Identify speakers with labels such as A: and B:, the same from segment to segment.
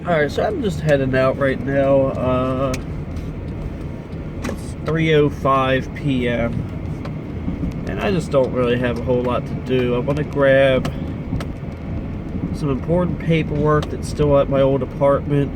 A: Alright, so I'm just heading out right now. It's 3:05 p.m. and I just don't really have a whole lot to do. I want to grab some important paperwork that's still at my old apartment.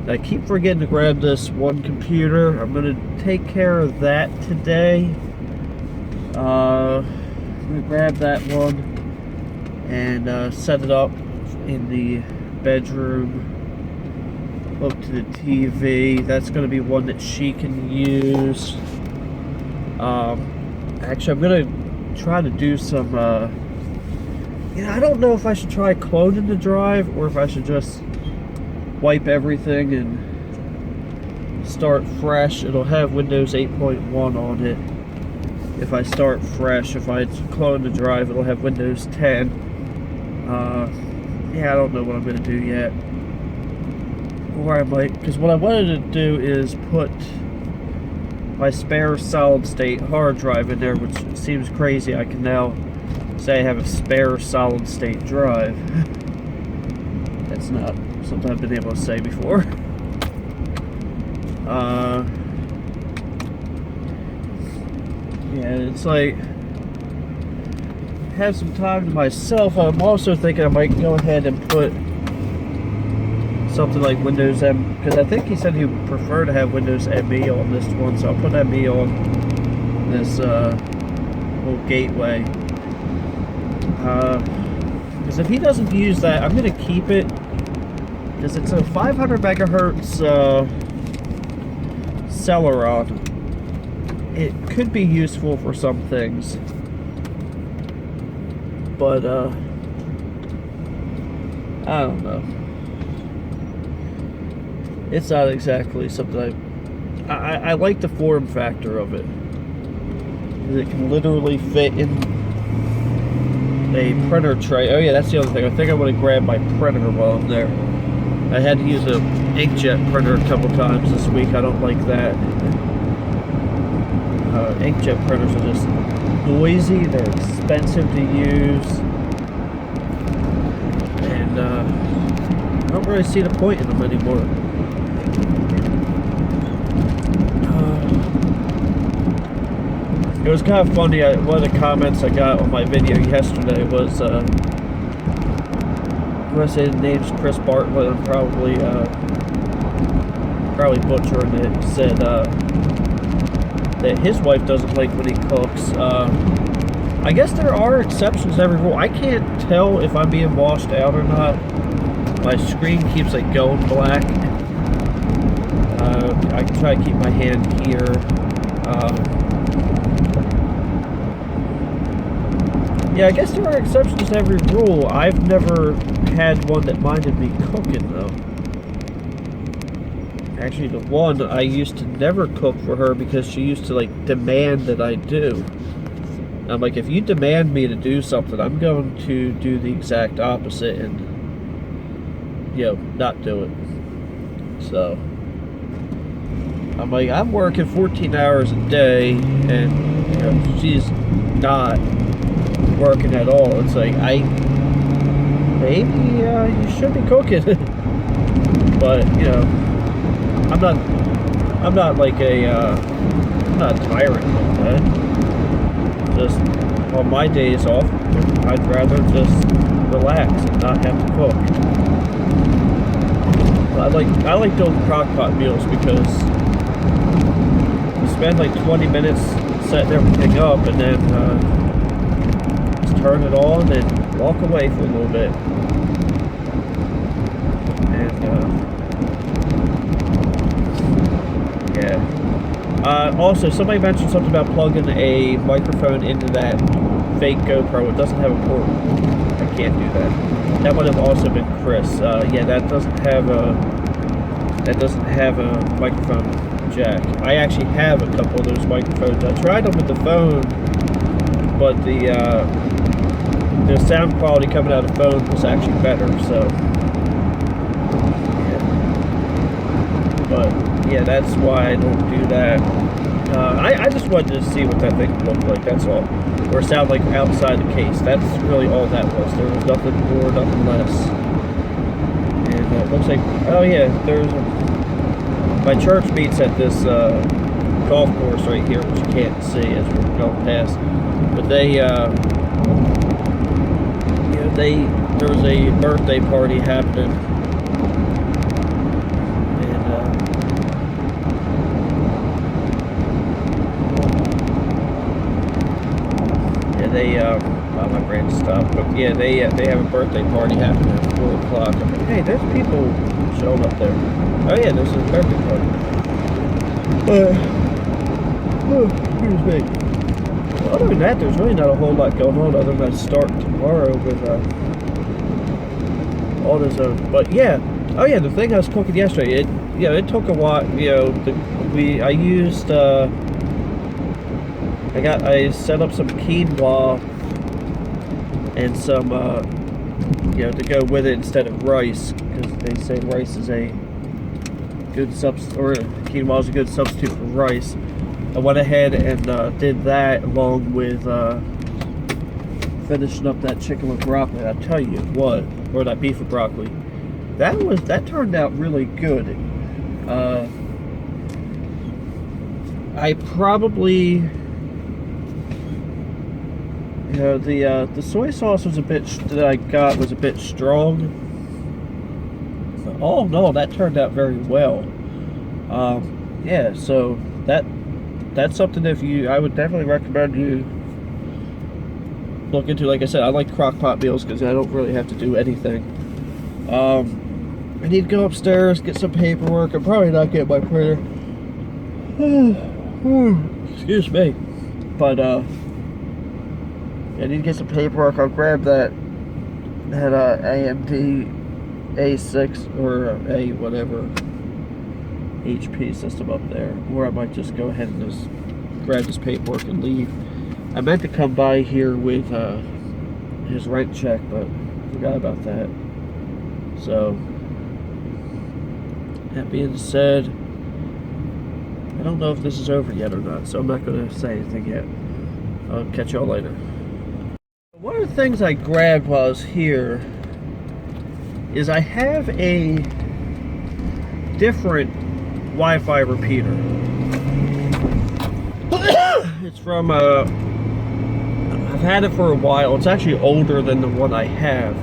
A: I keep forgetting to grab this one computer. I'm going to take care of that today. I'm going to grab that one and set it up in the bedroom, hook to the TV. That's going to be one that she can use. Actually, I'm going to try to do some, I don't know if I should try cloning the drive or if I should just wipe everything and start fresh. It'll have Windows 8.1 on it. If I start fresh, if I clone the drive, it'll have Windows 10. Yeah, I don't know what I'm going to do yet. Or I might, because what I wanted to do is put my spare solid state hard drive in there, which seems crazy. I can now say I have a spare solid state drive. That's not something I've been able to say before. Yeah, it's like, have some time to myself. I'm also thinking I might go ahead and put something like Windows M, because I think he said he would prefer to have Windows ME on this one, so I'll put ME on this little gateway. Because if he doesn't use that, I'm going to keep it, because it's a 500 megahertz Celeron. It could be useful for some things, but I don't know. It's not exactly something I like the form factor of it. It can literally fit in a printer tray. Oh yeah, that's the other thing. I think I want to grab my printer while I'm there. I had to use an inkjet printer a couple times this week. I don't like that. Inkjet printers are just noisy. They're expensive to use, and I don't really see the point in them anymore. It was kind of funny. One of the comments I got on my video yesterday was, I'm going to say the name's Chris Bartlett. I'm probably butchering it. He said that his wife doesn't like when he cooks. I guess there are exceptions to every rule. I can't tell if I'm being washed out or not. My screen keeps like going black. I can try to keep my hand here. Yeah, I guess there are exceptions to every rule. I've never had one that minded me cooking, though. Actually, the one I used to never cook for her because she used to, like, demand that I do. I'm like, if you demand me to do something, I'm going to do the exact opposite and, not do it. So, I'm like, I'm working 14 hours a day, and, she's not working at all. It's like, maybe you should be cooking. But, I'm not like I'm not a tyrant like that. Just on my days off, I'd rather just relax and not have to cook. I like doing crock pot meals because you spend like 20 minutes setting everything up and then turn it on and walk away for a little bit. And yeah. Also, somebody mentioned something about plugging a microphone into that fake GoPro. It doesn't have a port. I can't do that. That would have also been Chris. Yeah, that doesn't have a microphone jack. I actually have a couple of those microphones. I tried them with the phone, but the sound quality coming out of the phone was actually better, so yeah. But yeah, that's why I don't do that. I just wanted to see what that thing looked like, that's all. Or sound like outside the case. That's really all that was. There was nothing more, nothing less. And It looks like, oh yeah, my church meets at this golf course right here, which you can't see as we're going past. But there was a birthday party happening, well, my brain stopped, but yeah, they have a birthday party happening at 4 o'clock. I'm like, hey, there's people showing up there. Oh yeah, there's a birthday party. Excuse me. Well, other than that, there's really not a whole lot going on other than I start tomorrow with all this. But yeah, oh yeah, the thing I was cooking yesterday, it took a while. I set up some quinoa and some, to go with it instead of rice, because they say rice is a good quinoa is a good substitute for rice. I went ahead and did that along with finishing up that chicken with broccoli. I tell you what, or that beef with broccoli, that turned out really good. I probably. The soy sauce was that I got was a bit strong. Oh no, that turned out very well. Yeah, so that's something I would definitely recommend you look into. Like I said, I like crock pot meals because I don't really have to do anything. I need to go upstairs, get some paperwork. I'm probably not getting my printer. Excuse me. But I need to get some paperwork. I'll grab that AMD A6 or A whatever HP system up there, or I might just go ahead and just grab this paperwork and leave. I meant to come by here with his rent check, but I forgot about that. So that being said, I don't know if this is over yet or not, so I'm not going to say anything yet. I'll catch y'all later. One of the things I grabbed while I was here is I have a different Wi-Fi repeater. It's from, I've had it for a while. It's actually older than the one I have,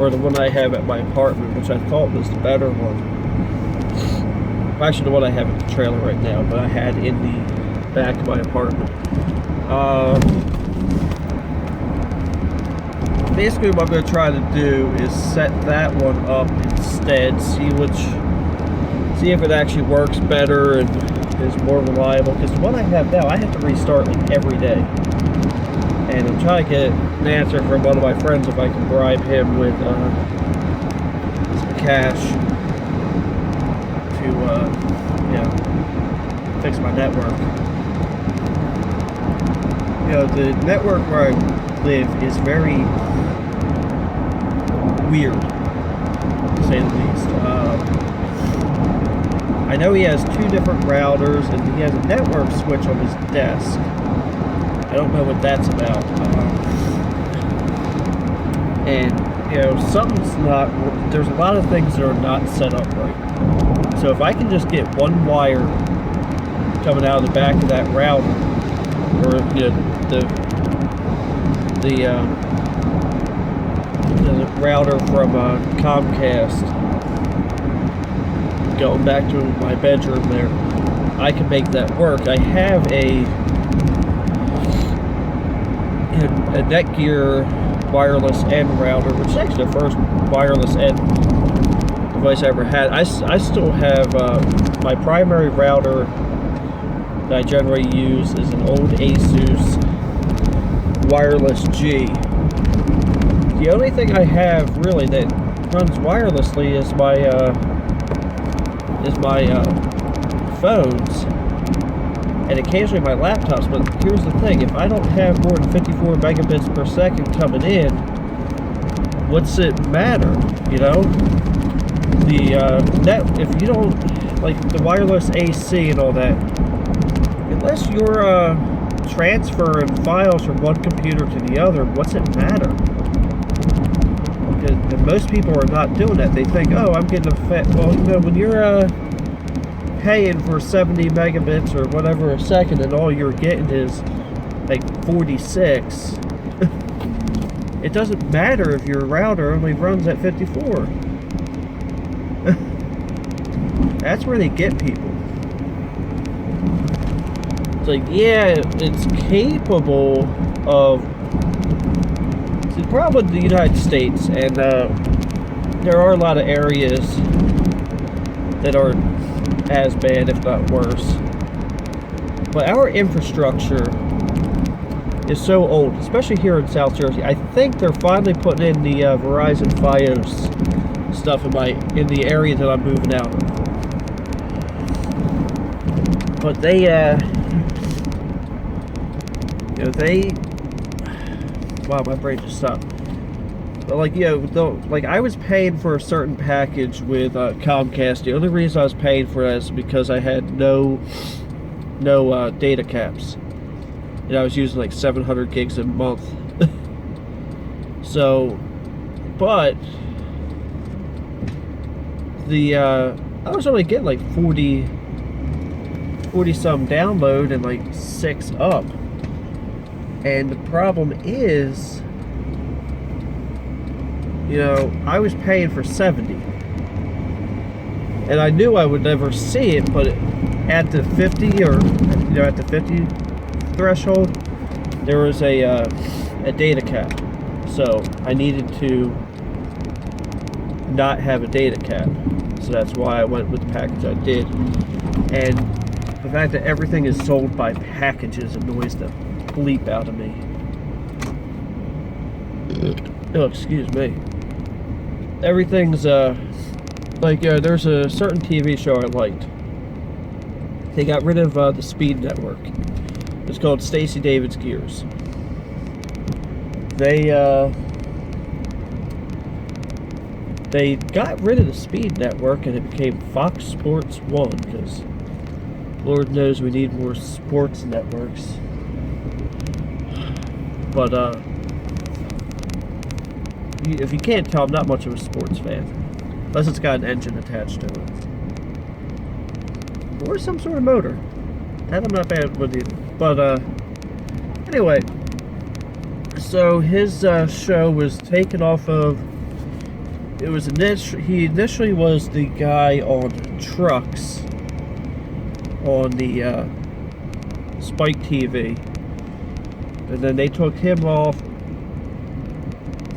A: or the one I have at my apartment, which I thought was the better one. Actually, the one I have at the trailer right now, but I had in the back of my apartment. Basically what I'm going to try to do is set that one up instead, see if it actually works better and is more reliable, because the one I have now, I have to restart like every day. And I'm trying to get an answer from one of my friends if I can bribe him with some cash to fix my network. The network where I live is very weird, to say the least. I know he has 2 different routers, and he has a network switch on his desk. I don't know what that's about. There's a lot of things that are not set up right. So if I can just get one wire coming out of the back of that router, or the router from Comcast going back to my bedroom there, I can make that work. I have a Netgear wireless N router, which is actually the first wireless N device I ever had. I still have my primary router that I generally use is an old Asus Wireless G. The only thing I have really that runs wirelessly is my phones and occasionally my laptops. But here's the thing: if I don't have more than 54 megabits per second coming in, what's it matter? If you don't like the wireless AC and all that, unless you're transferring files from one computer to the other, what's it matter? And most people are not doing that. They think, oh, I'm getting a fat. Well, when you're paying for 70 megabits or whatever a second, and all you're getting is like 46, it doesn't matter if your router only runs at 54. That's where they get people. It's like, yeah, it's capable of. See, the problem with the United States, and there are a lot of areas that are as bad, if not worse. But our infrastructure is so old, especially here in South Jersey. I think they're finally putting in the Verizon Fios stuff in the area that I'm moving out of. But they, wow, my brain just stopped. But like, like I was paying for a certain package with Comcast. The only reason I was paying for that is because I had no data caps. And I was using like 700 gigs a month. So, but I was only getting like 40 some download and like 6 up. And the problem is, I was paying for 70. And I knew I would never see it, but at the 50 at the 50 threshold, there was a data cap. So I needed to not have a data cap. So that's why I went with the package I did. And the fact that everything is sold by packages annoys the bleep out of me. Oh, excuse me. Everything's like there's a certain TV show I liked. They got rid of the Speed Network. It's called Stacey David's Gears. They got rid of the Speed Network and it became Fox Sports 1 because Lord knows we need more sports networks. But if you can't tell, I'm not much of a sports fan, unless it's got an engine attached to it or some sort of motor. That I'm not bad with either. But anyway, so his show was taken off of. It was he initially was the guy on trucks on the Spike TV, and then they took him off.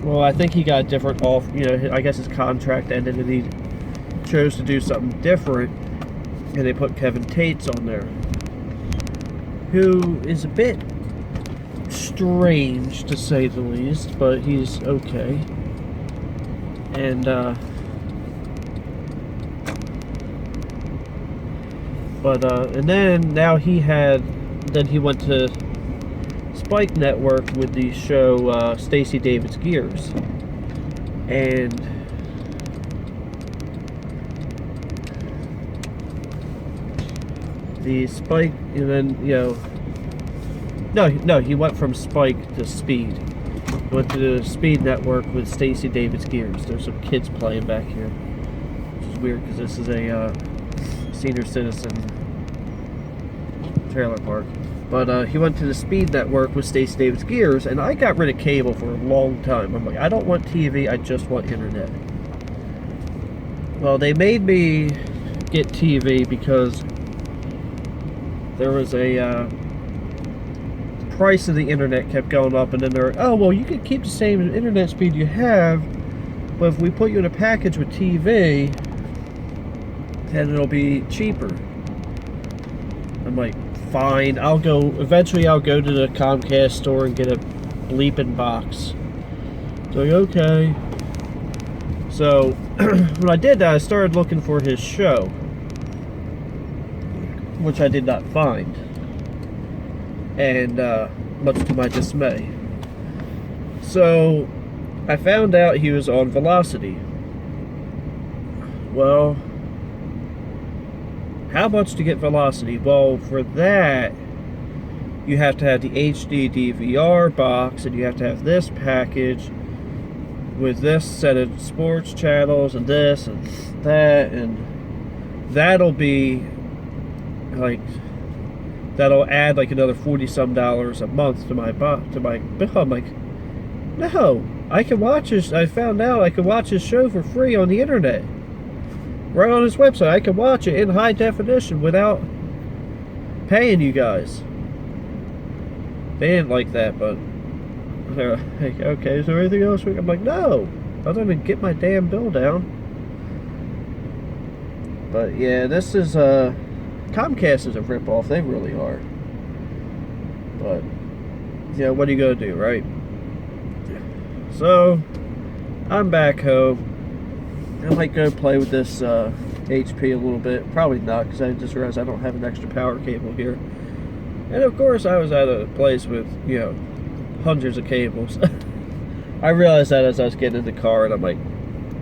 A: Well, I think he got different off. I guess his contract ended, and he chose to do something different, and they put Kevin Tates on there, who is a bit strange to say the least, but he's okay. And and then now he went to Spike Network with the show Stacey David's Gears, and the Spike, and then no, he went from Spike to Speed. He went to the Speed Network with Stacey David's Gears. There's some kids playing back here, which is weird because this is a senior citizen trailer park. But he went to the Speed Network with Stacey David's Gears, and I got rid of cable for a long time. I'm like, I don't want TV, I just want internet. Well, they made me get TV because there was a price of the internet kept going up, and then they're, oh, well, you can keep the same internet speed you have, but if we put you in a package with TV, then it'll be cheaper. I'm like, fine, eventually I'll go to the Comcast store and get a bleeping box. So, okay. So, when I did that, I started looking for his show, which I did not find. And, much to my dismay. So, I found out he was on Velocity. Well, how much to get Velocity? Well, for that, you have to have the HD DVR box, and you have to have this package, with this set of sports channels and this and that, and that'll be like, that'll add like another $40-some a month to my bill. I'm like, no, I can watch this. I found out I can watch this show for free on the internet, right on his website. I can watch it in high definition without paying you guys. They didn't like that, but they're like, okay, is there anything else? I'm like, no, other than get my damn bill down. But yeah, this is Comcast is a ripoff. They really are. But yeah, what are you gonna do, right? So I'm back home. I might go play with this HP a little bit. Probably not, because I just realized I don't have an extra power cable here. And of course, I was at a place with, you know, hundreds of cables. I realized that as I was getting in the car, and I'm like,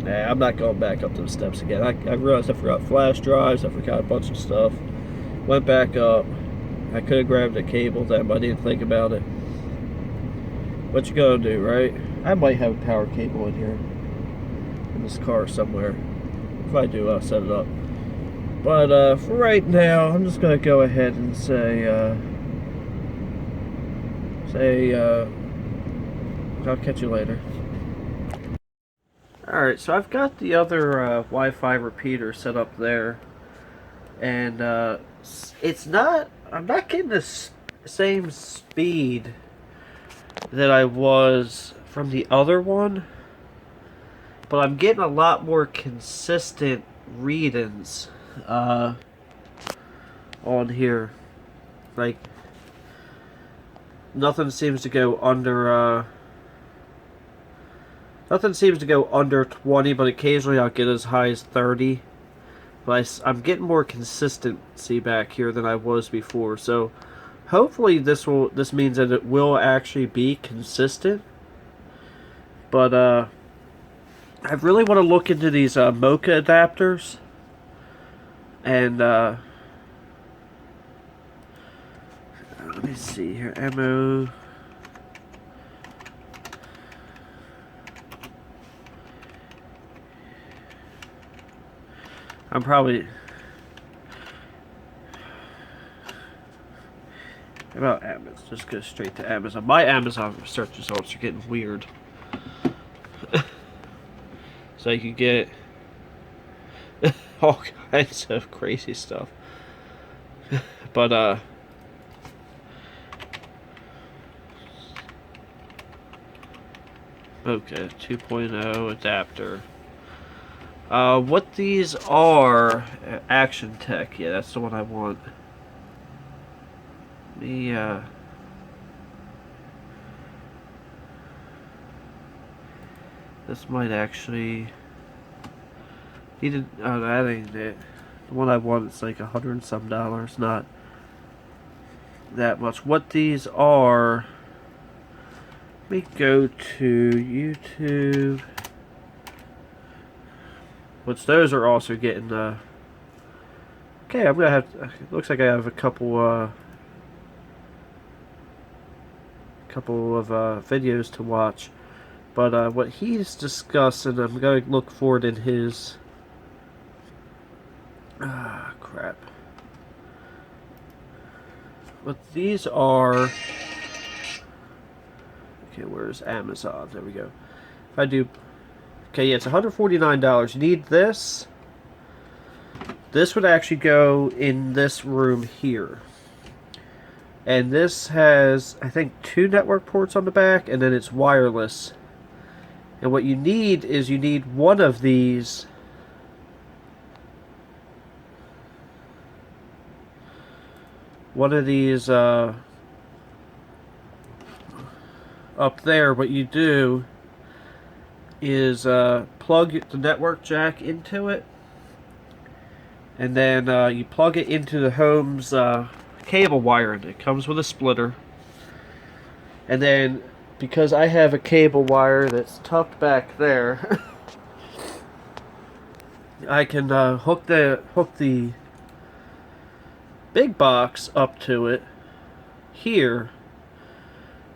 A: nah, I'm not going back up to the steps again. I realized I forgot flash drives, I forgot a bunch of stuff. Went back up. I could have grabbed a cable then, but I didn't think about it. What you gonna do, right? I might have a power cable in here, in this car somewhere. If I do, I'll set it up. But for right now, I'm just gonna go ahead and say, I'll catch you later. Alright, so I've got the other Wi-Fi repeater set up there, and it's not, I'm not getting the same speed that I was from the other one, but I'm getting a lot more consistent readings on here. Like, nothing seems to go under 20, but occasionally I'll get as high as 30. But I'm getting more consistency back here than I was before. So hopefully this means that it will actually be consistent. But I really want to look into these Mocha adapters. And let me see here, MO. I'm probably about Amazon. Just go straight to Amazon. My Amazon search results are getting weird. So you can get all kinds of crazy stuff. But okay, 2.0 adapter. What these are, Action Tech, yeah, that's the one I want. This might actually, oh, that ain't it. The one I want is like $100 and some, not that much. What these are, let me go to YouTube. Which those are also getting, okay, I'm gonna have, it looks like I have a couple of videos to watch. But what he's discussing, I'm gonna look for it in his, crap. What these are, okay, where's Amazon? There we go. If I do, okay, yeah, it's $149. You need this. This would actually go in this room here. And this has, I think, 2 network ports on the back, and then it's wireless. And what you need is you need one of these up there. What you do is plug the network jack into it, and then you plug it into the home's cable wiring. It comes with a splitter, and then because I have a cable wire that's tucked back there, I can hook the big box up to it here,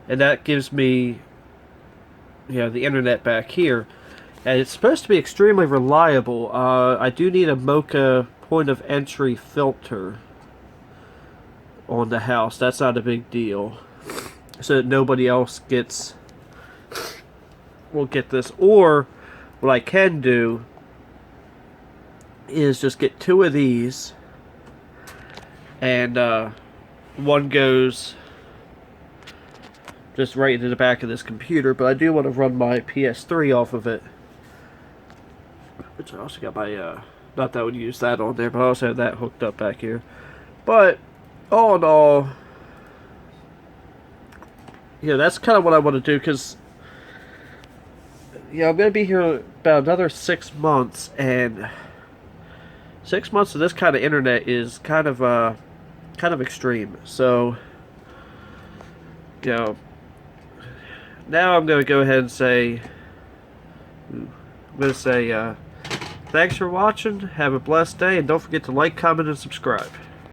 A: and that gives me the internet back here. And it's supposed to be extremely reliable. I do need a Mocha point of entry filter on the house. That's not a big deal. So that nobody else will get this. Or what I can do is just get 2 of these, and one goes just right into the back of this computer. But I do want to run my PS3 off of it, which I also got my not that I would use that on there, but I also have that hooked up back here. But all in all, that's kind of what I want to do, because I'm going to be here about another 6 months, and 6 months of this kind of internet is kind of extreme. So, now I'm going to go ahead and say, thanks for watching, have a blessed day, and don't forget to like, comment, and subscribe.